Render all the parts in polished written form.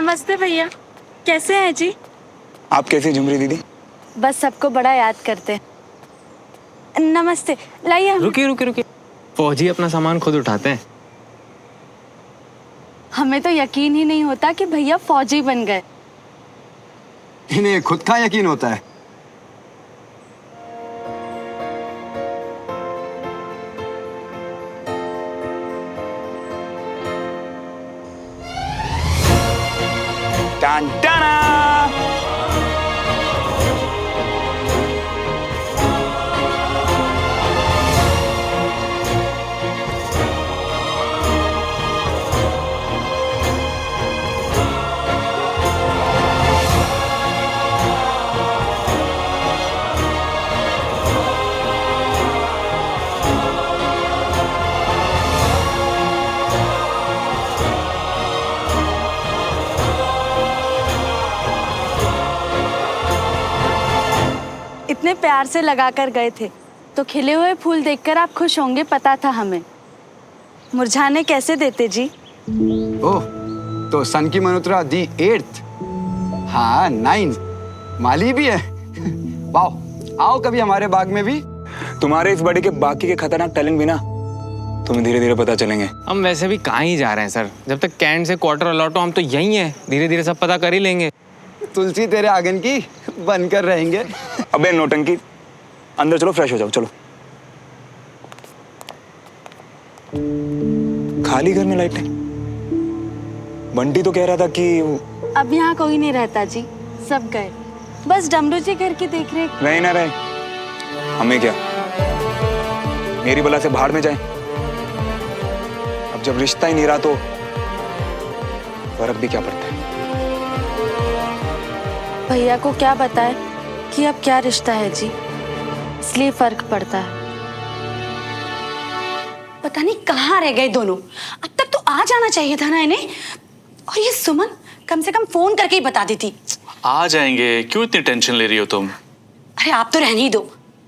नमस्ते भैया, कैसे हैं जी? आप कैसी झुमरी दीदी? बस सबको बड़ा याद करते। नमस्ते, लाइए। रुकिए। फौजी अपना सामान खुद उठाते हैं। हमें तो यकीन ही नहीं होता कि भैया फौजी बन गए। इन्हें खुद का यकीन होता है। टान टाना। इतने प्यार से लगा कर गए थे, तो खिले हुए फूल देखकर आप खुश होंगे, पता था हमें। मुरझाने कैसे देते जी? ओह, तो सन की मल्होत्रा दी 8th। हाँ 9 माली भी है। वाह, आओ कभी हमारे बाग में भी। तुम्हारे इस बड़े के बाकी के खतरनाक टैलेंट भी ना तुम्हें धीरे धीरे पता चलेंगे। हम वैसे भी कहाँ ही जा रहे हैं सर, जब तक कैंट से क्वार्टर अलॉट हो हम तो यहीं हैं। धीरे धीरे सब पता कर ही लेंगे। तुलसी तेरे आंगन की बनकर रहेंगे। अबे नौटंकी, अंदर चलो, फ्रेश हो जाओ, चलो। खाली घर में लाइट नहीं। बंटी तो कह रहा था कि अब यहाँ कोई नहीं रहता जी, सब गए। बस डमरू जी घर की देख रेख। रहे ना रहे, हमें क्या, मेरी बला से भाड़ में जाए। अब जब रिश्ता ही नहीं रहा तो फर्क भी क्या पड़ता है। भैया को क्या बताए कि अब क्या रिश्ता है जी, इसलिए फर्क पड़ता है। पता नहीं कहाँ रह गए दोनों। अब तक तो आ जाना चाहिए था ना इन्हें। और ये सुमन कम से कम फोन करके ही बता देती। आ जाएंगे, क्यों इतनी टेंशन ले रही हो तुम? अरे आप तो रहने ही दो।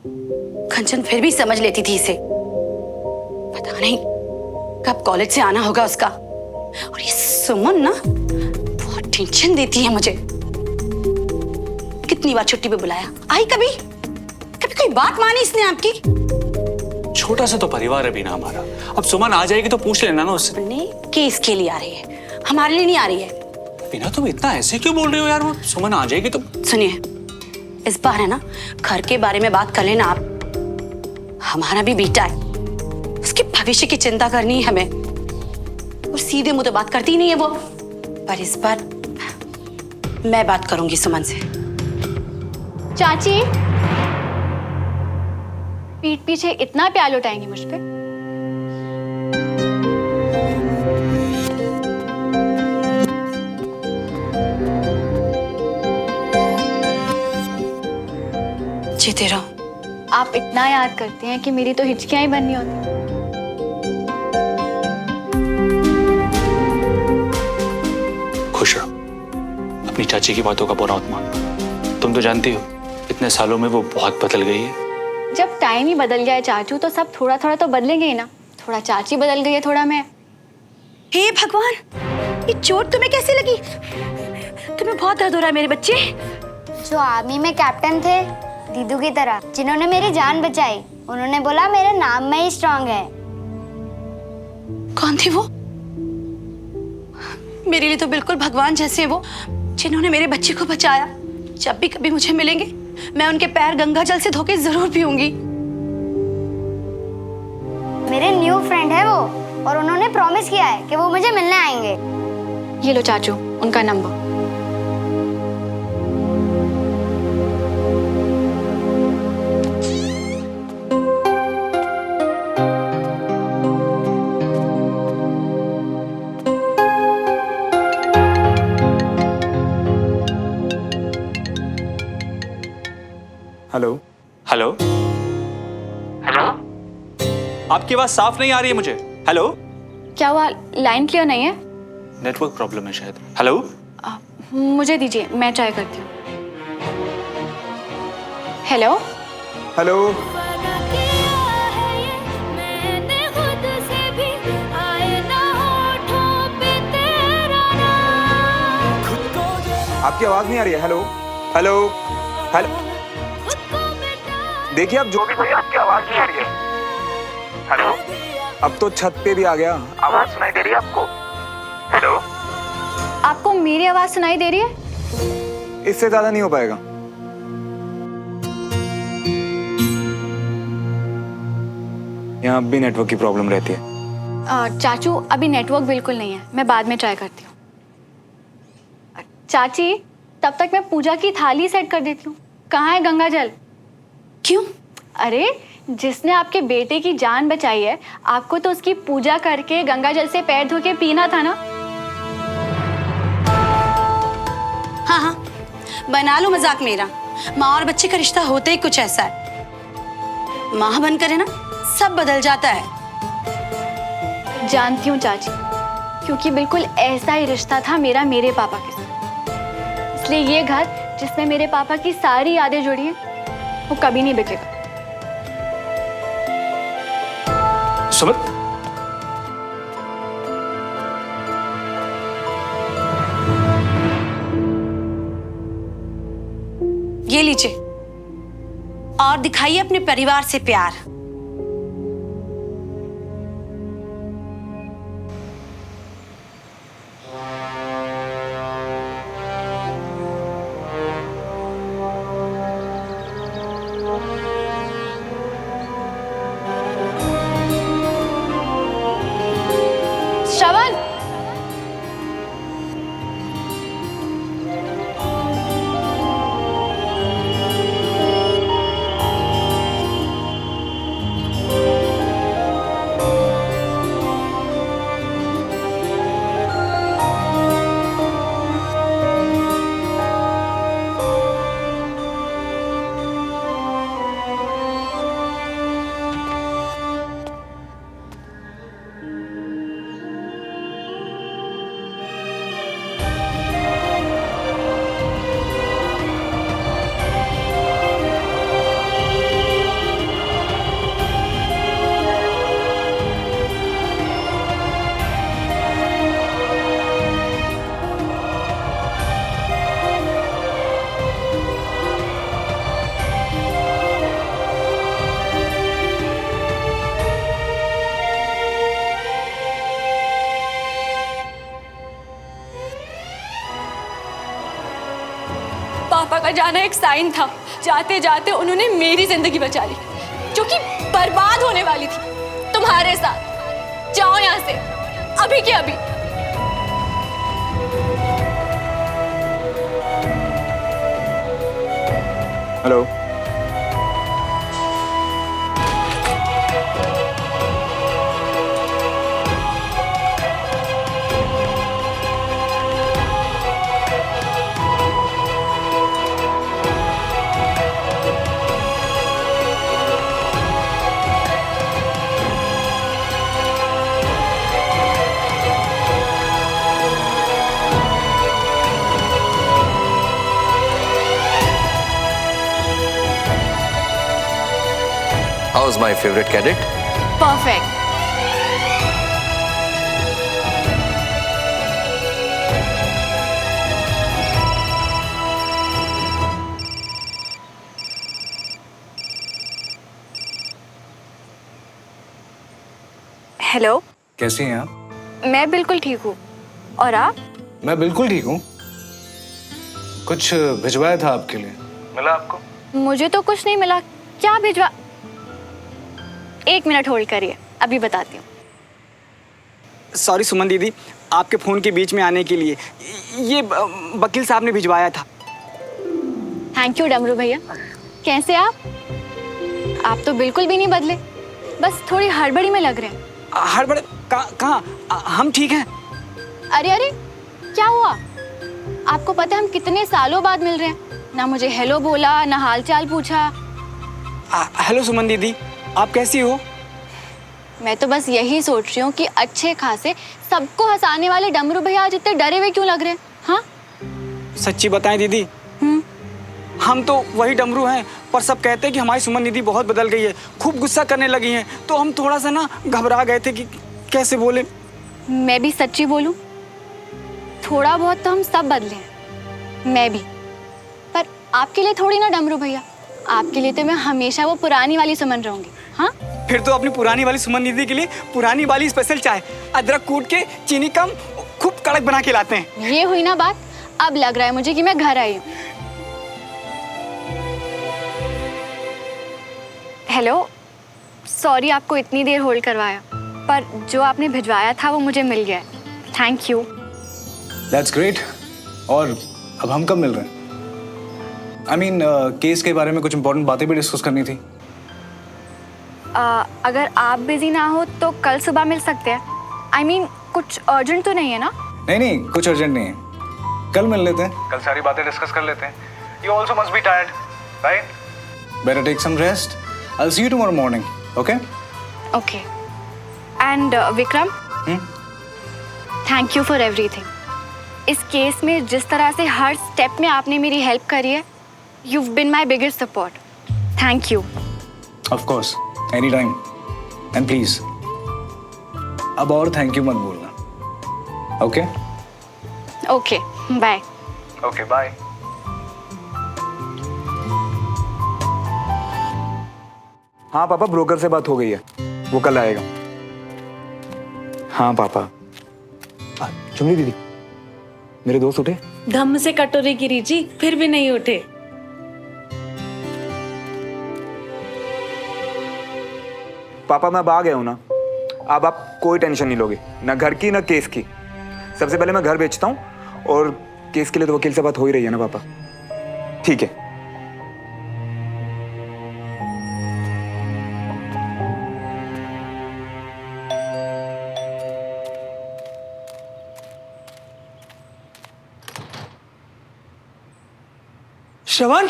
कंचन फिर भी समझ लेती थी इसे। पता नहीं कब कॉलेज से आना होगा उसका। और ये सुमन ना बहुत टेंशन देती है मुझे। कितनी बार छुट्टी पे बुलाया, आई कभी कोई बात मानी इसने आपकी? छोटा सा तो परिवार है भी ना हमारा। अब सुमन आ जाएगी तो पूछ लेना ना उससे। केस के लिए आ रही है, हमारे लिए नहीं आ रही है। बिना तुम इतना ऐसे क्यों बोल रहे हो यार? वो सुमन आ जाएगी तो। सुनिए, इस बार है ना घर के बारे में बात कर लेना आप। हमारा भी बेटा है, उसके भविष्य की चिंता करनी है हमें। और सीधे मुंह तो बात करती नहीं है वो। पर इस बार मैं बात करूंगी सुमन से। चाची, पीठ पीछे इतना प्यार लुटाएंगी मुझ पे? जीते रहो। आप इतना याद करते हैं कि मेरी तो हिचकियां ही बननी होती। खुश रहो, अपनी चाची की बातों का बुरा मत मानो। तुम तो जानती हो इतने सालों में वो बहुत बदल गई है। जब टाइम ही बदल गया है चाचू, तो सब थोड़ा थोड़ा तो बदलेंगे ही ना। थोड़ा चाची बदल गई है, थोड़ा मैं। हे भगवान, ये चोट तुम्हें कैसे लगी? तुम्हें बहुत दर्द हो रहा है मेरे बच्चे। जो आर्मी में कैप्टन थे दीदू की तरह, जिन्होंने मेरी जान बचाई, उन्होंने बोला मेरे नाम में ही स्ट्रांग है। कौन थी वो? मेरे लिए तो बिल्कुल भगवान जैसे हैं वो, जिन्होंने मेरे बच्चे को बचाया। जब भी कभी मुझे मिलेंगे, मैं उनके पैर गंगा जल से धोके जरूर पीऊंगी। मेरे न्यू फ्रेंड है वो, और उन्होंने प्रॉमिस किया है कि वो मुझे मिलने आएंगे। ये लो चाचू, उनका नंबर। हेलो हेलो हेलो, आपकी आवाज साफ नहीं आ रही है मुझे। हेलो, क्या हुआ? लाइन क्लियर नहीं है? नेटवर्क प्रॉब्लम है शायद। हेलो, मुझे दीजिए, मैं ट्राई करती हूँ। हेलो हेलो, आपकी आवाज नहीं आ रही है। हेलो हेलो हेलो, देखिए आप जो भी कहिए आपकी आवाज नहीं आ रही है। हेलो, अब तो छत पे भी आ गया, आवाज सुनाई दे रही है आपको? हेलो, आपको मेरी आवाज सुनाई दे रही है? इससे ज्यादा नहीं हो पाएगा। यहाँ अब भी नेटवर्क की प्रॉब्लम रहती है। चाचू अभी नेटवर्क बिल्कुल नहीं है, मैं बाद में ट्राई करती हूँ। चाची तब तक मैं पूजा की थाली सेट कर देती हूँ। कहाँ है गंगा जल? क्यों? अरे जिसने आपके बेटे की जान बचाई है, आपको तो उसकी पूजा करके गंगा जल से पैर धो के पीना था ना। हाँ हाँ, बना लो मजाक मेरा। माँ और बच्चे का रिश्ता होते ही कुछ ऐसा है, माँ बनकर है ना सब बदल जाता है। जानती हूँ चाची, क्योंकि बिल्कुल ऐसा ही रिश्ता था मेरा मेरे पापा के साथ। इसलिए ये घर जिसमें मेरे पापा की सारी यादें जुड़ी हैं, वो कभी नहीं बिकेगा। सुमित, ये लीजिए और दिखाइए अपने परिवार से प्यार। श्रवण, पापा का जाना एक साइन था। जाते जाते उन्होंने मेरी जिंदगी बचा ली, जो कि बर्बाद होने वाली थी तुम्हारे साथ। जाओ यहाँ से अभी के अभी। Hello, How's my favorite cadet? Perfect. Hello, कैसी हैं आप? मैं बिल्कुल ठीक हूँ, और आप? मैं बिल्कुल ठीक हूँ। कुछ भिजवाया था आपके लिए, मिला आपको? मुझे तो कुछ नहीं मिला। क्या भिजवा? एक मिनट होल्ड करिए, अभी बताती हूँ। सॉरी सुमन दीदी, आपके फ़ोन के बीच में आने के लिए। ये वकील साहब ने भिजवाया था। थैंक यू डमरू भैया। कैसे आप? आप तो बिल्कुल भी नहीं बदले, बस थोड़ी हड़बड़ी में लग रहे हैं। हड़बड़? कहाँ? हम ठीक हैं। अरे अरे, क्या हुआ? आपको पता है हम कितने सालों बाद मिल रहे हैं, ना मुझे हेलो बोला, ना हालचाल पूछा। हेलो सुमन दीदी, आप कैसी हो? मैं तो बस यही सोच रही हूँ कि अच्छे खासे सबको हंसाने वाले डमरू भैया आज इतने डरे हुए क्यों लग रहे हैं? हाँ, सच्ची बताएं दीदी, हम तो वही डमरू हैं, पर सब कहते हैं कि हमारी सुमन दीदी बहुत बदल गई है, खूब गुस्सा करने लगी हैं। तो हम थोड़ा सा ना घबरा गए थे कि कैसे बोले। मैं भी सच्ची बोलूं, थोड़ा बहुत तो हम सब बदले हैं, मैं भी। पर आपके लिए थोड़ी ना डमरू भैया, आपके लिए तो मैं हमेशा वो पुरानी वाली सुमन रहूंगी। हाँ, फिर तो अपनी पुरानी वाली सुमन दीदी के लिए पुरानी वाली स्पेशल चाय, अदरक कूट के चीनी कम, खूब कड़क बना के लाते हैं। ये हुई ना बात। अब लग रहा है मुझे कि मैं घर आई हूँ। हेलो, सॉरी आपको इतनी देर होल्ड करवाया, पर जो आपने भिजवाया था वो मुझे मिल गया है। Thank you. That's great. और अब हम कब मिल रहे हैं? आई मीन केस के बारे में कुछ इंपॉर्टेंट बातें भी डिस्कस करनी थी। अगर आप बिजी ना हो तो कल सुबह मिल सकते हैं। आई मीन कुछ अर्जेंट तो नहीं है ना? नहीं, कुछ अर्जेंट नहीं है। कल मिल लेते हैं, कल सारी बातें डिस्कस कर लेते हैं। You also must be tired, right? Better take some rest. I will see you tomorrow morning, okay? Okay. And Vikram, thank you for everything. इस केस में जिस तरह से हर स्टेप में आपने मेरी हेल्प करी है, you've been my biggest support. Thank you. Of course, any time. And please अब और थैंक यू मत बोलना, ओके? Okay, bye. Okay, bye. हाँ पापा, ब्रोकर से बात हो गई है, वो कल आएगा। हाँ पापा। चुमनी दीदी, मेरे दोस्त उठे? धम्म से कटोरी गिरी जी, फिर भी नहीं उठे। पापा मैं अब आ गया हूँ ना, अब आप कोई टेंशन नहीं लोगे, ना घर की ना केस की। सबसे पहले मैं घर बेचता हूँ, और केस के लिए तो वकील से बात हो ही रही है ना पापा। ठीक है। श्रवण,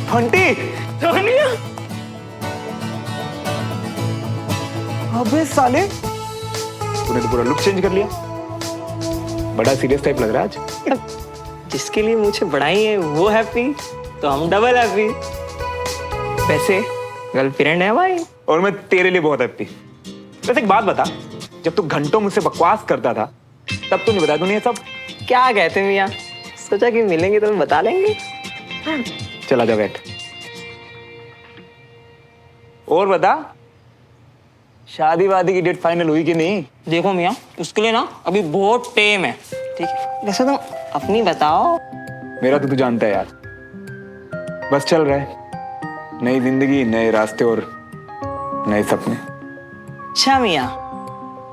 फंटी, सोनिया, अबे साले, तूने तो पूरा लुक चेंज कर लिया। बड़ा सीरियस टाइप लग रहा है आज। जिसके लिए मुझे बढ़ाई है वो हैप्पी, तो हम डबल हैप्पी। वैसे गर्लफ्रेंड है भाई, और मैं तेरे लिए बहुत हैप्पी। वैसे एक बात बता, जब तू घंटों मुझसे बकवास करता था तब तो नहीं बताया तूने ये सब? क्या कहते मियाँ, सोचा कि मिलेंगे तो बता लेंगे। चला जा बैठ। और बता, शादी वादी की डेट फाइनल हुई कि नहीं? देखो मियाँ, उसके लिए ना अभी बहुत टाइम है, ठीक है? वैसे तुम अपनी बताओ। मेरा तो तू जानता है यार, बस चल रहा है, नई जिंदगी, नए रास्ते और नए सपने। अच्छा मियाँ,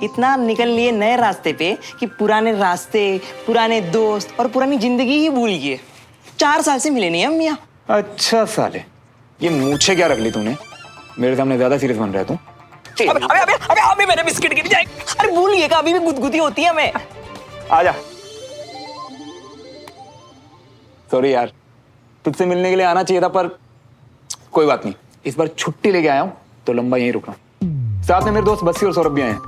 इतना निकल लिए नए रास्ते पे कि पुराने रास्ते, पुराने दोस्त और पुरानी जिंदगी ही भूल गए। 4 साल से मिले नहीं हम मियाँ। अच्छा साले, ये मूछे क्या रख ली तूने? मेरे सामने ज्यादा सीरियस बन रहा है तू। अबे मेरे बिस्किट गिर जाए। अरे भूलिए का अभी भी गुदगुदी होती है हमें। आजा। सॉरी यार, तुझसे मिलने के लिए आना चाहिए था, पर कोई बात नहीं, इस बार छुट्टी लेके आया हूँ तो लंबा यहीं रुकना। साथ में मेरे दोस्त बस्सी और सौरभ भी आए हैं,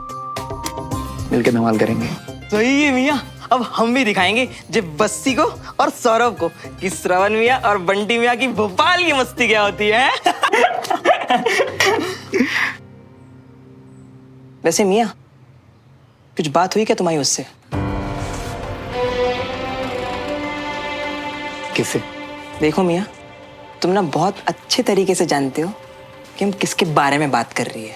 मिलके धमाल करेंगे। सही है मियाँ, अब हम भी दिखाएंगे जब बस्सी को और सौरभ को कि श्रवण मियाँ और बंटी मियाँ की भोपाल की मस्ती क्या होती है। वैसे मियाँ, कुछ बात हुई क्या तुम्हारी उससे? किससे? देखो मियाँ, तुम ना बहुत अच्छे तरीके से जानते हो कि हम किसके बारे में बात कर रही है,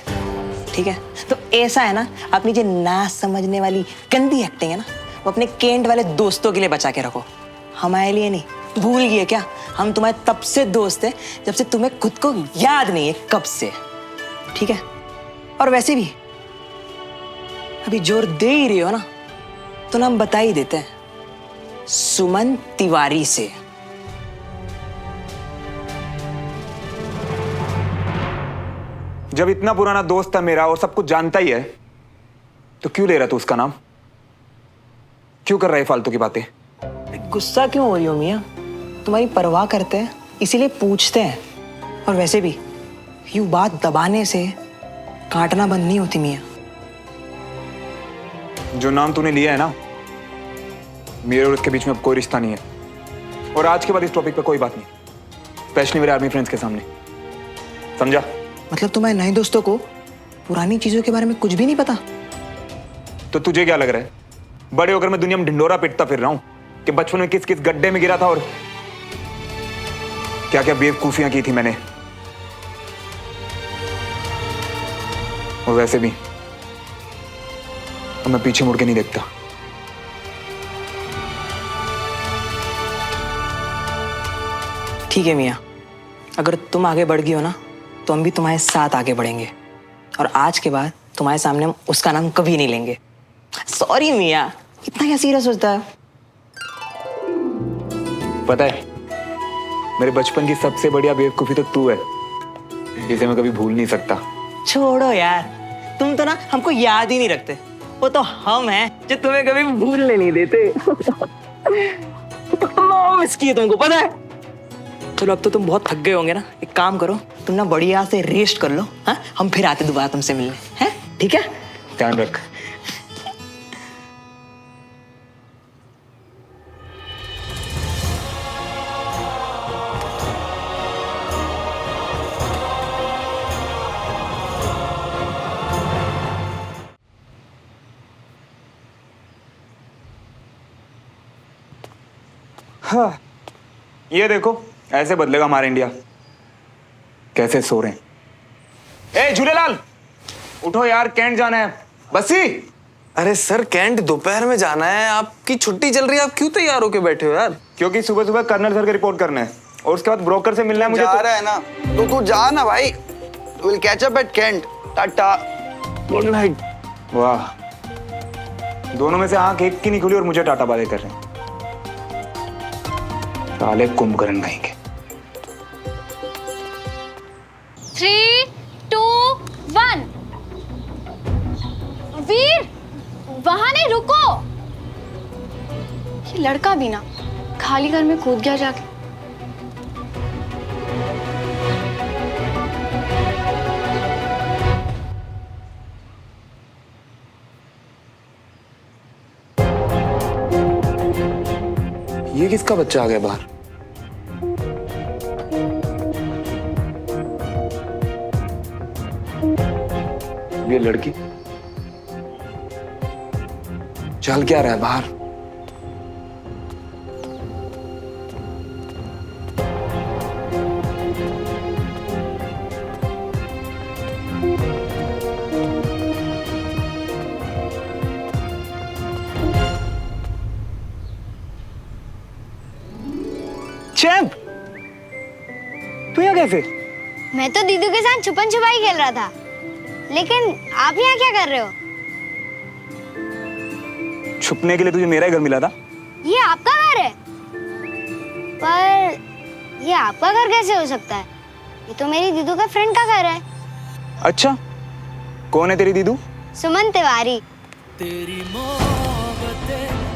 ठीक है? तो ऐसा है ना, अपनी जो ना समझने वाली गंदी एक्टिंग है ना, वो अपने केंट वाले दोस्तों के लिए बचा के रखो, हमारे लिए नहीं। भूल गए क्या? हम तुम्हारे तब से दोस्त हैं जब से तुम्हें खुद को याद नहीं है कब से, ठीक है? और वैसे भी अभी जोर दे ही रही हो ना, तो ना हम बता ही देते हैं, सुमन तिवारी से। जब इतना पुराना दोस्त था मेरा और सब कुछ जानता ही है, तो क्यों ले रहा तू उसका नाम? क्यों कर रहा है फालतू की बातें? गुस्सा क्यों हो रही हो मियाँ? तुम्हारी परवाह करते हैं इसीलिए पूछते हैं। और वैसे भी यूं बात दबाने से काटना बंद नहीं होती मियाँ। जो नाम तूने लिया है ना, मेरे और उसके बीच में अब कोई रिश्ता नहीं है, और आज के बाद इस टॉपिक पे कोई बात नहीं, स्पेशली मेरे आर्मी फ्रेंड्स के सामने, समझा? मतलब तुम्हारे नए दोस्तों को पुरानी चीजों के बारे में कुछ भी नहीं पता? तो तुझे क्या लग रहा है, बड़े होकर मैं दुनिया में ढिंडोरा पीटता फिर रहा हूँ? कि बचपन में किस किस गड्ढे में गिरा था और क्या क्या बेवकूफियां की थी मैंने। और वैसे भी अब मैं पीछे मुड़ के नहीं देखता। ठीक है मियाँ, अगर तुम आगे बढ़ गई हो ना तो हम भी तुम्हारे साथ आगे बढ़ेंगे, और आज के बाद तुम्हारे सामने हम उसका नाम कभी नहीं लेंगे। सॉरी मियाँ, इतना क्या सीरियस होता है? पता है, मेरे बचपन की सबसे बढ़िया बेवकूफी तो तू है, जिसे मैं कभी भूल नहीं सकता। छोड़ो यार, तुम तो ना हमको याद ही नहीं रखते। वो तो हम हैं जो तुम्हें कभी भूलने नहीं देते। मिस किए तुमको पता है। चलो अब तो तुम बहुत थक गए होंगे ना, एक काम करो, तुम ना बढ़िया से रेस्ट कर लो। हाँ, हम फिर आते दोबारा तुमसे मिलने, हैं? ठीक है? ध्यान रख। हाँ, ये देखो, ऐसे बदलेगा हमारा इंडिया। कैसे सो रहे हैं। ए झूलेलाल, उठो यार, कैंट जाना है। बसी। अरे सर, कैंट दोपहर में जाना है, आपकी छुट्टी चल रही है, आप क्यों तैयार होके बैठे हो यार? क्योंकि सुबह सुबह कर्नल सर के रिपोर्ट करना है और उसके बाद ब्रोकर से मिलना है मुझे। जा रहा है ना तो तू जा ना भाई। Will catch up at cant. Tata, good night. वाह, दोनों में से आंख एक की नहीं खुली और मुझे टाटा बातें कर रहे हैं। साले कुंभकर्ण कहेंगे। 3, 2, 1। वीर, वहां नहीं, रुको। ये लड़का भी ना खाली घर में कूद गया जाके। ये किसका बच्चा आ गया बाहर? ये लड़की चल क्या रहा है बाहर? चैंप, तू यहाँ कैसे? मैं तो दीदू के साथ छुपन छुपाई खेल रहा था, लेकिन आप यहाँ क्या कर रहे हो? छुपने के लिए तुझे मेरा ही घर मिला था। ये आपका घर है? पर ये आपका घर कैसे हो सकता है? ये तो मेरी दीदू का फ्रेंड का घर है। अच्छा, कौन है तेरी दीदू? सुमन तिवारी। तेरी मोहब्बतें